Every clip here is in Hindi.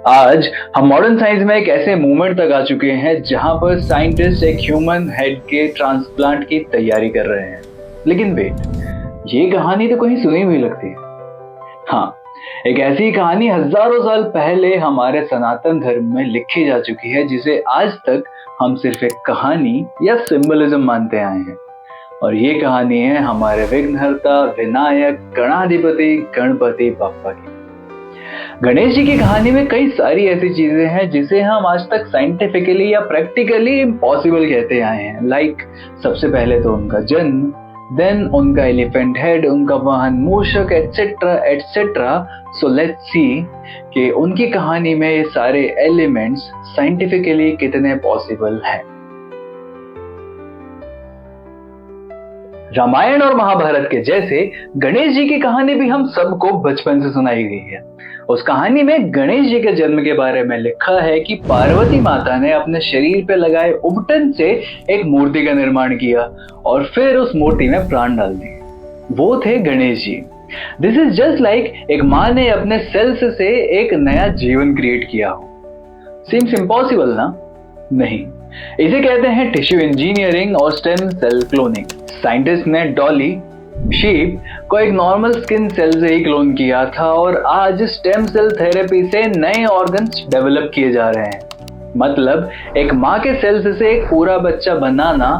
आज हम मॉडर्न साइंस में एक ऐसे मूवमेंट तक आ चुके हैं जहां पर साइंटिस्ट एक ह्यूमन हेड के ट्रांसप्लांट की तैयारी कर रहे हैं। लेकिन वेट, ये कहानी तो कहीं सुनी हुई लगती है। हाँ, एक ऐसी कहानी हजारों साल पहले हमारे सनातन धर्म में लिखी जा चुकी है, जिसे आज तक हम सिर्फ एक कहानी या सिंबलिज्म मानते आए हैं। और ये कहानी है हमारे विघ्नहर्ता विनायक गणाधिपति गणपति बप्पा की। गणेश जी की कहानी में कई सारी ऐसी चीजें हैं जिसे हम आज तक साइंटिफिकली या प्रैक्टिकली इम्पॉसिबल कहते आए हैं। लाइक सबसे पहले तो उनका जन्म, देन उनका एलिफेंट हेड, उनका वाहन मूषक, etcetera etcetera. So let's see कि उनकी कहानी में ये सारे एलिमेंट्स साइंटिफिकली कितने पॉसिबल हैं। रामायण और महाभारत के जैसे गणेश जी की कहानी भी हम सबको बचपन से सुनाई गई है। उस कहानी में गणेश जी के जन्म के बारे में लिखा है कि पार्वती माता ने अपने शरीर पे लगाए उबटन से एक मूर्ति का निर्माण किया और फिर उस मूर्ति में प्राण डाल दिए। वो थे Ganesh ji. This is just like एक माँ ने अपने सेल्स से एक नया जीवन क्रिएट किया हो। सीम्स इम्पॉसिबल ना? नहीं, इसे कहते हैं टिश्यू इंजीनियरिंग और स्टेम सेल क्लोनिंग। साइंटिस्ट ने डॉली शीप को एक नॉर्मल स्किन सेल से ही क्लोन किया था और आज स्टेम सेल थेरेपी से नए ऑर्गन्स डेवलप किए जा रहे हैं। मतलब एक माँ के सेल्स से एक पूरा बच्चा बनाना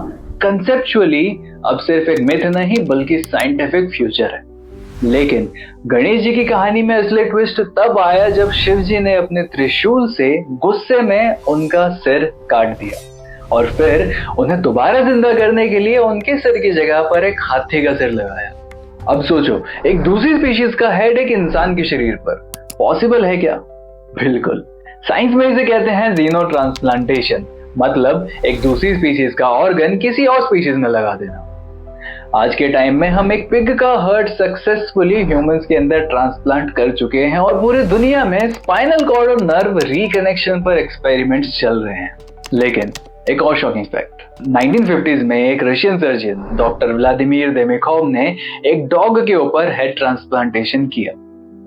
कंसेप्चुअली अब सिर्फ एक मिथ नहीं बल्कि साइंटिफिक फ्यूचर है। लेकिन गणेश जी की कहानी में असली ट्विस्ट तब आया जब शिव जी ने अपने त्रिशूल से गुस्से में उनका सिर काट दिया और फिर उन्हें दोबारा जिंदा करने के लिए उनके सिर की जगह पर एक हाथी का सिर लगाया। अब सोचो, एक दूसरी स्पीशीज का हेड एक इंसान के शरीर पर पॉसिबल है क्या? बिल्कुल। साइंस में इसे कहते हैं जीनो ट्रांसप्लांटेशन, मतलब एक दूसरी स्पीशीज का ऑर्गन किसी और स्पीशीज में लगा देना। आज के टाइम में हम एक पिग का हार्ट सक्सेसफुली ह्यूमंस के अंदर ट्रांसप्लांट कर चुके हैं और पूरी दुनिया में स्पाइनल कॉर्ड और नर्व रिकनेक्शन पर एक्सपेरिमेंट्स चल रहे हैं। लेकिन एक और शॉकिंग फैक्ट, 1950s में एक रशियन सर्जन डॉक्टर व्लादिमीर देमिखोव ने एक डॉग के ऊपर हेड ट्रांसप्लांटेशन किया।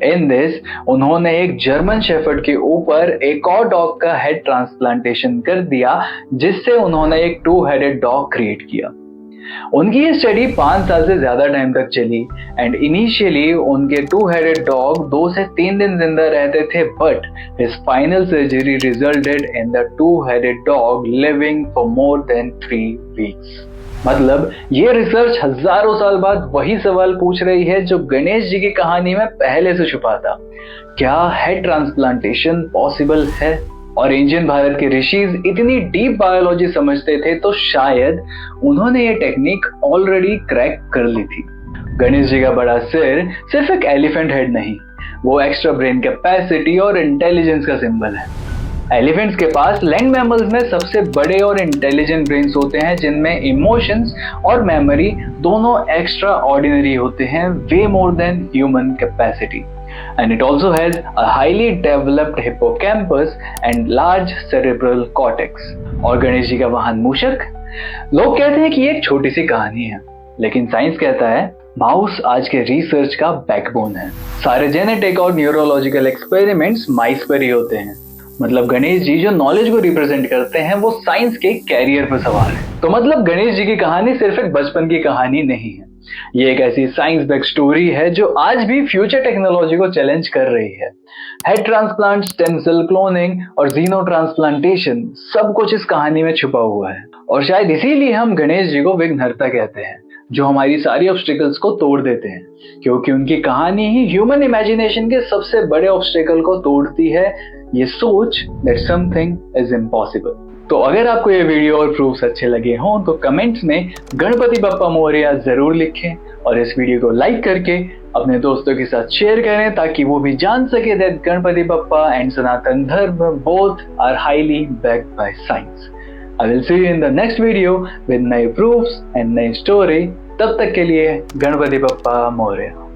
इन दिस उन्होंने एक जर्मन शेफर्ड के ऊपर एक और डॉग का हेड ट्रांसप्लांटेशन कर दिया, जिससे उन्होंने एक 2 हेडेड डॉग क्रिएट किया। उनकी ये स्टडी 5 साल से ज्यादा टाइम तक चली एंड इनिशियली उनके 2 हेडेड डॉग 2 से 3 दिन जिंदा रहते थे, but his final surgery resulted in the 2 headed dog living for more than 3 weeks. मतलब ये रिसर्च हजारों साल बाद वही सवाल पूछ रही है जो गणेश जी की कहानी में पहले से छुपा था। क्या हेड ट्रांसप्लांटेशन पॉसिबल है? और एंशिएंट भारत के ऋषिज इतनी डीप बायोलॉजी समझते थे तो शायद उन्होंने ये टेक्निक ऑलरेडी क्रैक कर ली थी। गणेश जी का बड़ा सिर सिर्फ एक एलिफेंट हेड नहीं, वो एक्स्ट्रा ब्रेन कैपेसिटी और इंटेलिजेंस का सिंबल है। एलिफेंट्स के पास लैंड मैमल्स में सबसे बड़े और इंटेलिजेंट ब्रेन्स होते हैं, जिनमें इमोशंस और मेमोरी दोनों एक्स्ट्रा ऑर्डिनरी होते हैं, way more than human capacity. And it also has a highly developed hippocampus and large cerebral cortex. और गणेश जी का वाहन मूषक? लोग कहते हैं कि ये एक छोटी सी कहानी है, लेकिन साइंस कहता है माउस आज के रिसर्च का बैकबोन है। सारे जेनेटिक और न्यूरोलॉजिकल एक्सपेरिमेंट्स माइस पर ही होते हैं। मतलब गणेश जी जो नॉलेज को रिप्रेजेंट करते हैं वो साइंस के कैरियर पर सवार है। तो मतलब गणेश जी की कहानी सिर्फ एक बचपन की कहानी नहीं है, ये एक ऐसी साइंस बैक स्टोरी है जो आज भी फ्यूचर टेक्नोलॉजी को चैलेंज कर रही है। Head transplant, stem cell cloning और जीनो ट्रांसप्लांटेशन सब कुछ इस कहानी में छुपा हुआ है। और शायद इसीलिए हम गणेश जी को विघ्नहर्ता कहते हैं, जो हमारी सारी ऑब्स्टिकल्स को तोड़ देते हैं, क्योंकि उनकी कहानी ही ह्यूमन इमेजिनेशन के सबसे बड़े ऑब्स्टिकल को तोड़ती है, ये सोच दैट समथिंग इज इम्पॉसिबल। तो अगर आपको ये वीडियो और प्रूफ्स अच्छे लगे हों तो कमेंट्स में गणपति बप्पा मोरया जरूर लिखें और इस वीडियो को लाइक करके अपने दोस्तों के साथ शेयर करें ताकि वो भी जान सके that Ganpati Bappa and Sanatan Dharma both are highly backed by science. I will see you in the next video with नए प्रूफ्स एंड नई स्टोरी। तब तक के लिए गणपति बप्पा मोरया।